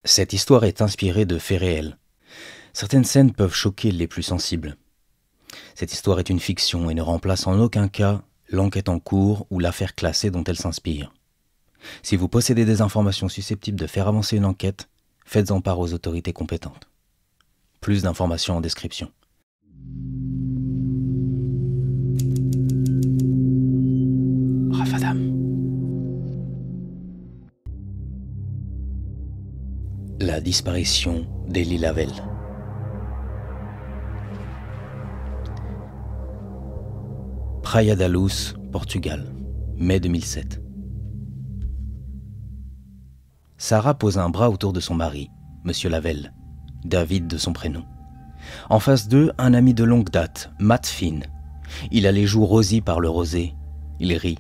Cette histoire est inspirée de faits réels. Certaines scènes peuvent choquer les plus sensibles. Cette histoire est une fiction et ne remplace en aucun cas l'enquête en cours ou l'affaire classée dont elle s'inspire. Si vous possédez des informations susceptibles de faire avancer une enquête, faites-en part aux autorités compétentes. Plus d'informations en description. Rafadam. La disparition d'Elie Lavelle. Praia da Luz, Portugal, mai 2007. Sarah pose un bras autour de son mari, Monsieur Lavelle, David de son prénom. En face d'eux, un ami de longue date, Matt Finn. Il a les joues rosies par le rosé. Il rit.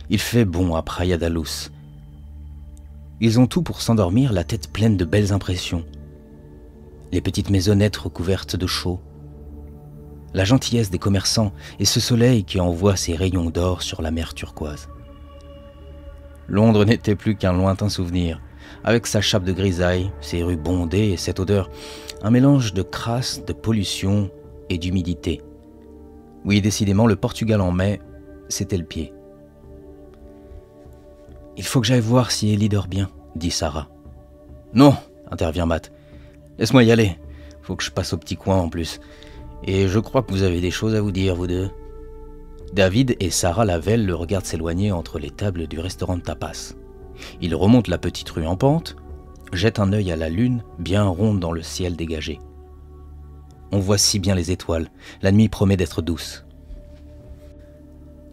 Il fait bon à Praia da Luz. Ils ont tout pour s'endormir, la tête pleine de belles impressions. Les petites maisonnettes recouvertes de chaux, la gentillesse des commerçants et ce soleil qui envoie ses rayons d'or sur la mer turquoise. Londres n'était plus qu'un lointain souvenir, avec sa chape de grisaille, ses rues bondées et cette odeur, un mélange de crasse, de pollution et d'humidité. Oui, décidément, le Portugal en mai, c'était le pied. « Il faut que j'aille voir si Ellie dort bien, » dit Sarah. « Non, » intervient Matt. « Laisse-moi y aller. Faut que je passe au petit coin en plus. Et je crois que vous avez des choses à vous dire, vous deux. » David et Sarah Lavelle le regardent s'éloigner entre les tables du restaurant de tapas. Ils remontent la petite rue en pente, jettent un œil à la lune bien ronde dans le ciel dégagé. On voit si bien les étoiles, la nuit promet d'être douce.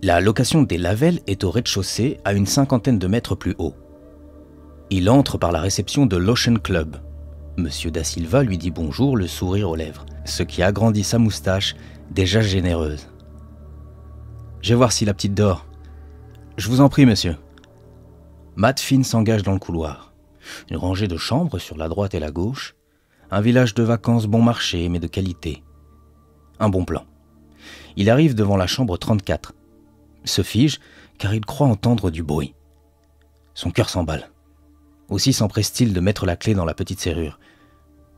La location des Lavelle est au rez-de-chaussée à une 50aine de mètres plus haut. Il entre par la réception de l'Ocean Club. Monsieur Da Silva lui dit bonjour, le sourire aux lèvres, ce qui agrandit sa moustache, déjà généreuse. « Je vais voir si la petite dort. »« Je vous en prie, monsieur. » Matt Finn s'engage dans le couloir. Une rangée de chambres sur la droite et la gauche. Un village de vacances bon marché, mais de qualité. Un bon plan. Il arrive devant la chambre 34. Se fige, car il croit entendre du bruit. Son cœur s'emballe. Aussi s'empresse-t-il de mettre la clé dans la petite serrure.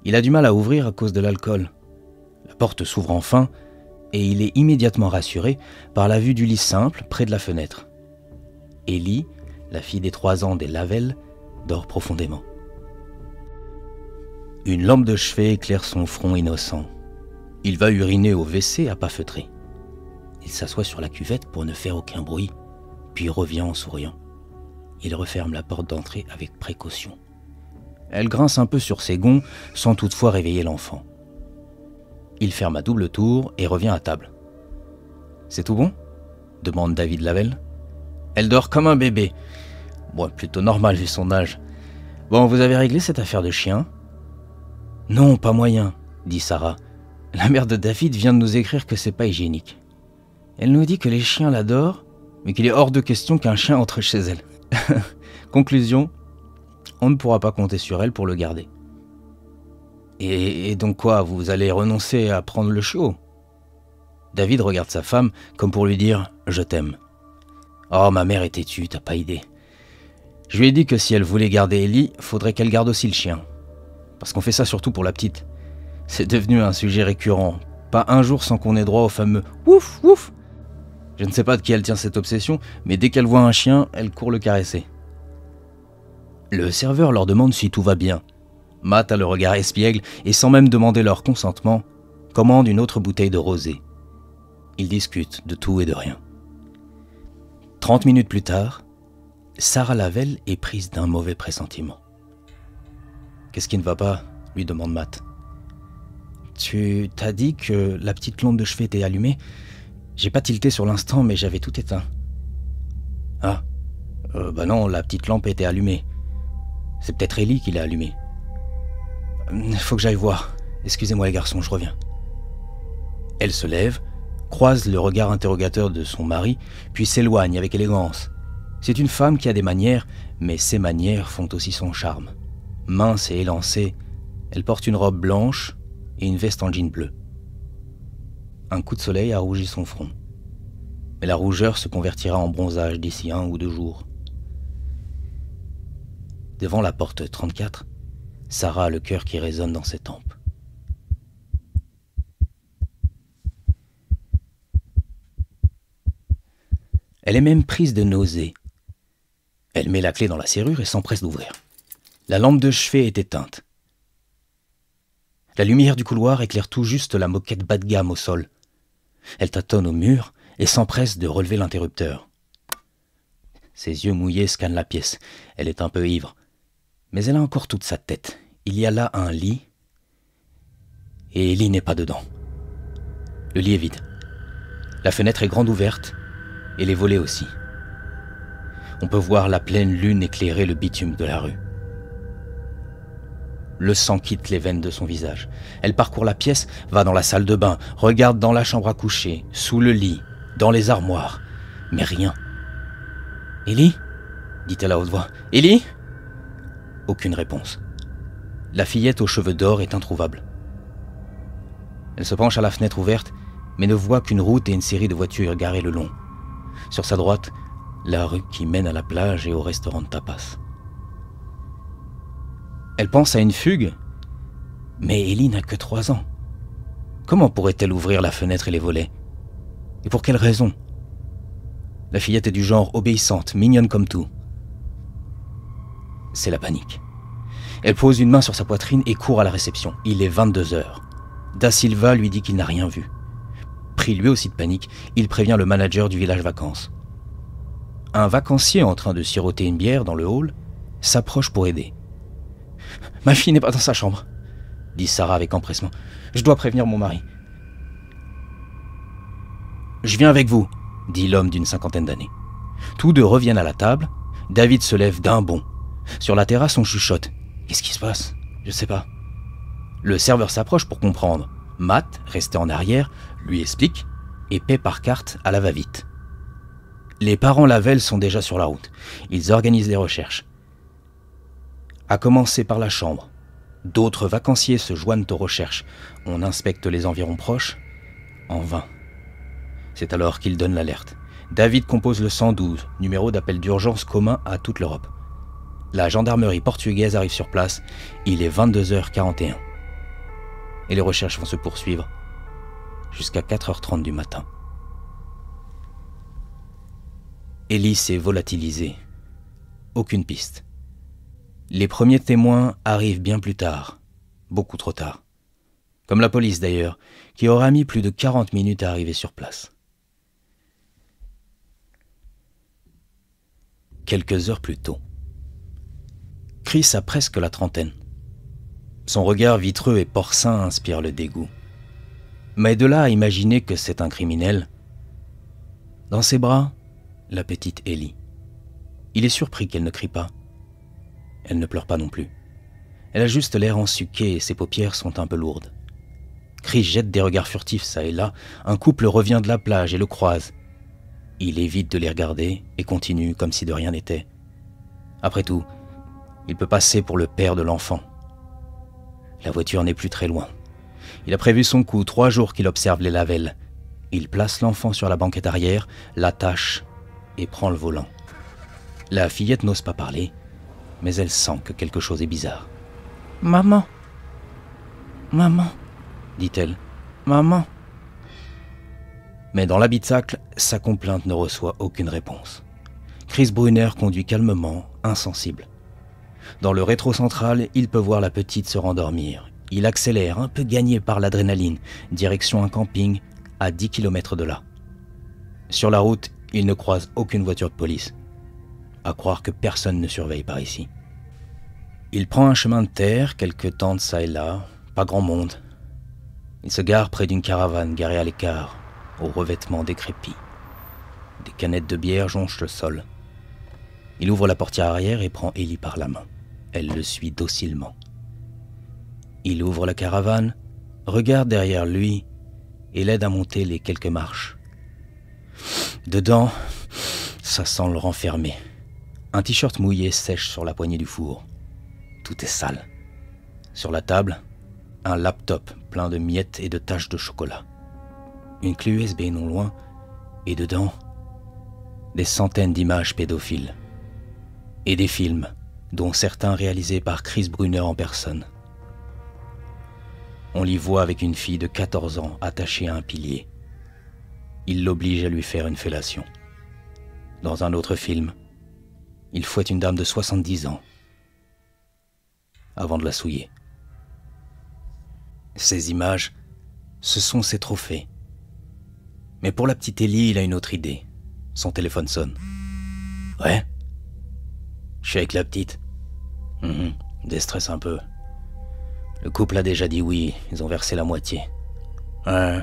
Il a du mal à ouvrir à cause de l'alcool. La porte s'ouvre enfin, et il est immédiatement rassuré par la vue du lit simple près de la fenêtre. Ellie, la fille des 3 ans des Lavelle, dort profondément. Une lampe de chevet éclaire son front innocent. Il va uriner au WC à pas feutrer. Il s'assoit sur la cuvette pour ne faire aucun bruit, puis revient en souriant. Il referme la porte d'entrée avec précaution. Elle grince un peu sur ses gonds, sans toutefois réveiller l'enfant. Il ferme à double tour et revient à table. « C'est tout bon ?» demande David Lavelle. « Elle dort comme un bébé. Bon, plutôt normal vu son âge. Bon, vous avez réglé cette affaire de chien ?»« Non, pas moyen, » dit Sarah. « La mère de David vient de nous écrire que c'est pas hygiénique. Elle nous dit que les chiens l'adorent, mais qu'il est hors de question qu'un chien entre chez elle. Conclusion, on ne pourra pas compter sur elle pour le garder. » Et donc quoi, vous allez renoncer à prendre le chiot ? David regarde sa femme comme pour lui dire « Je t'aime ». Oh, ma mère est têtue, t'as pas idée. Je lui ai dit que si elle voulait garder Ellie, faudrait qu'elle garde aussi le chien. Parce qu'on fait ça surtout pour la petite. C'est devenu un sujet récurrent. Pas un jour sans qu'on ait droit au fameux « ouf, ouf ». Je ne sais pas de qui elle tient cette obsession, mais dès qu'elle voit un chien, elle court le caresser. Le serveur leur demande si tout va bien. Matt a le regard espiègle et sans même demander leur consentement, commande une autre bouteille de rosé. Ils discutent de tout et de rien. 30 minutes plus tard, Sarah Lavelle est prise d'un mauvais pressentiment. « Qu'est-ce qui ne va pas ?» lui demande Matt. « Tu t'as dit que la petite lampe de chevet était allumée ? J'ai pas tilté sur l'instant, mais j'avais tout éteint. »« Ah, bah non, la petite lampe était allumée. C'est peut-être Ellie qui l'a allumée. »« Faut que j'aille voir. Excusez-moi les garçons, je reviens. » Elle se lève, croise le regard interrogateur de son mari, puis s'éloigne avec élégance. C'est une femme qui a des manières, mais ses manières font aussi son charme. Mince et élancée, elle porte une robe blanche et une veste en jean bleu. Un coup de soleil a rougi son front. Mais la rougeur se convertira en bronzage d'ici 1 ou 2 jours. Devant la porte 34, Sarah a le cœur qui résonne dans ses tempes. Elle est même prise de nausée. Elle met la clé dans la serrure et s'empresse d'ouvrir. La lampe de chevet est éteinte. La lumière du couloir éclaire tout juste la moquette bas de gamme au sol. Elle tâtonne au mur et s'empresse de relever l'interrupteur. Ses yeux mouillés scannent la pièce. Elle est un peu ivre. Mais elle a encore toute sa tête. Il y a là un lit. Et Ellie n'est pas dedans. Le lit est vide. La fenêtre est grande ouverte. Et les volets aussi. On peut voir la pleine lune éclairer le bitume de la rue. Le sang quitte les veines de son visage. Elle parcourt la pièce, va dans la salle de bain, regarde dans la chambre à coucher, sous le lit, dans les armoires. Mais rien. « Ellie ?» dit-elle à haute voix. « Ellie ?» Aucune réponse. La fillette aux cheveux d'or est introuvable. Elle se penche à la fenêtre ouverte, mais ne voit qu'une route et une série de voitures garées le long. Sur sa droite, la rue qui mène à la plage et au restaurant de tapas. Elle pense à une fugue, mais Ellie n'a que 3 ans. Comment pourrait-elle ouvrir la fenêtre et les volets? Et pour quelle raison? La fillette est du genre obéissante, mignonne comme tout. C'est la panique. Elle pose une main sur sa poitrine et court à la réception. Il est 22 heures. Da Silva lui dit qu'il n'a rien vu. Pris lui aussi de panique, il prévient le manager du village vacances. Un vacancier en train de siroter une bière dans le hall s'approche pour aider. « Ma fille n'est pas dans sa chambre, » dit Sarah avec empressement. « Je dois prévenir mon mari. »« Je viens avec vous, » dit l'homme d'une 50aine d'années. Tous deux reviennent à la table. David se lève d'un bond. Sur la terrasse, on chuchote. « Qu'est-ce qui se passe? Je sais pas. » Le serveur s'approche pour comprendre. Matt, resté en arrière, lui explique et paie par carte à la va-vite. Les parents Lavelle sont déjà sur la route. Ils organisent les recherches. À commencer par la chambre. D'autres vacanciers se joignent aux recherches. On inspecte les environs proches. En vain. C'est alors qu'ils donnent l'alerte. David compose le 112, numéro d'appel d'urgence commun à toute l'Europe. La gendarmerie portugaise arrive sur place. Il est 22h41. Et les recherches vont se poursuivre jusqu'à 4h30 du matin. Ellie s'est volatilisée. Aucune piste. Les premiers témoins arrivent bien plus tard, beaucoup trop tard. Comme la police d'ailleurs, qui aura mis plus de 40 minutes à arriver sur place. Quelques heures plus tôt. Chris a presque la trentaine. Son regard vitreux et porcin inspire le dégoût. Mais de là à imaginer que c'est un criminel. Dans ses bras, la petite Ellie. Il est surpris qu'elle ne crie pas. Elle ne pleure pas non plus. Elle a juste l'air ensuquée et ses paupières sont un peu lourdes. Chris jette des regards furtifs ça et là. Un couple revient de la plage et le croise. Il évite de les regarder et continue comme si de rien n'était. Après tout, il peut passer pour le père de l'enfant. La voiture n'est plus très loin. Il a prévu son coup, 3 jours qu'il observe les Lavelle. Il place l'enfant sur la banquette arrière, l'attache et prend le volant. La fillette n'ose pas parler, mais elle sent que quelque chose est bizarre. « Maman, maman, dit-elle, maman. » Mais dans l'habitacle, sa complainte ne reçoit aucune réponse. Chris Brunner conduit calmement, insensible. Dans le rétro central, il peut voir la petite se rendormir. Il accélère, un peu gagné par l'adrénaline, direction un camping à 10 km de là. Sur la route, il ne croise aucune voiture de police. À croire que personne ne surveille par ici. Il prend un chemin de terre, quelques tentes ça et là, pas grand monde. Il se gare près d'une caravane garée à l'écart, aux revêtements décrépits. Des canettes de bière jonchent le sol. Il ouvre la portière arrière et prend Ellie par la main. Elle le suit docilement. Il ouvre la caravane, regarde derrière lui et l'aide à monter les quelques marches. Dedans, ça sent le renfermé. Un t-shirt mouillé sèche sur la poignée du four. Tout est sale. Sur la table, un laptop plein de miettes et de taches de chocolat. Une clé USB non loin, et dedans, des centaines d'images pédophiles. Et des films, dont certains réalisés par Chris Brunner en personne. On l'y voit avec une fille de 14 ans attachée à un pilier. Il l'oblige à lui faire une fellation. Dans un autre film, il fouette une dame de 70 ans avant de la souiller. Ces images, ce sont ses trophées. Mais pour la petite Ellie, il a une autre idée. Son téléphone sonne. « Ouais ? Je suis avec la petite. Déstresse un peu. Le couple a déjà dit oui, ils ont versé la moitié. Ouais,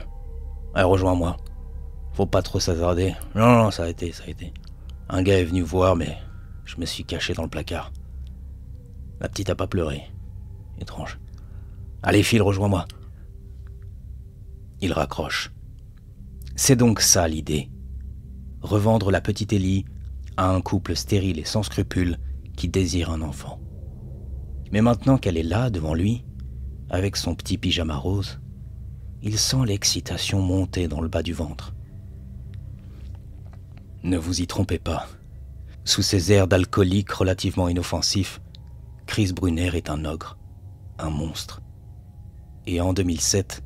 rejoins-moi. Faut pas trop s'hasarder. Non, ça a été. Un gars est venu voir, mais je me suis caché dans le placard. La petite a pas pleuré. Étrange. Allez, file, rejoins-moi. » Il raccroche. C'est donc ça l'idée. Revendre la petite Ellie à un couple stérile et sans scrupules qui désire un enfant. Mais maintenant qu'elle est là, devant lui, avec son petit pyjama rose, il sent l'excitation monter dans le bas du ventre. Ne vous y trompez pas. Sous ses airs d'alcoolique relativement inoffensifs, Chris Brunner est un ogre, un monstre. Et en 2007,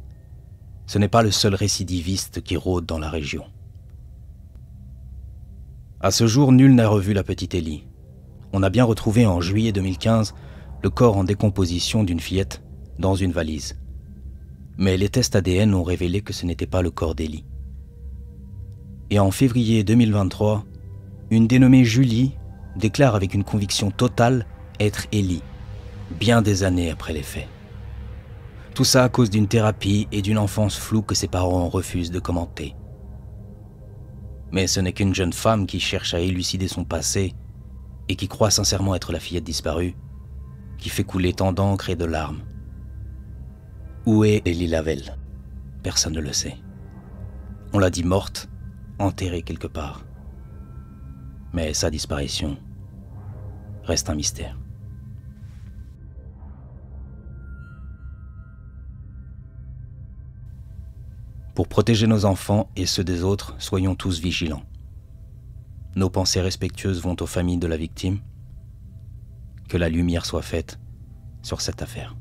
ce n'est pas le seul récidiviste qui rôde dans la région. À ce jour, nul n'a revu la petite Ellie. On a bien retrouvé en juillet 2015 le corps en décomposition d'une fillette dans une valise. Mais les tests ADN ont révélé que ce n'était pas le corps d'Ellie. Et en février 2023, une dénommée Julie déclare avec une conviction totale être Ellie, bien des années après les faits. Tout ça à cause d'une thérapie et d'une enfance floue que ses parents refusent de commenter. Mais ce n'est qu'une jeune femme qui cherche à élucider son passé et qui croit sincèrement être la fillette disparue, qui fait couler tant d'encre et de larmes. Où est Ellie Lavelle ? Personne ne le sait. On l'a dit morte, enterrée quelque part. Mais sa disparition reste un mystère. Pour protéger nos enfants et ceux des autres, soyons tous vigilants. Nos pensées respectueuses vont aux familles de la victime. Que la lumière soit faite sur cette affaire.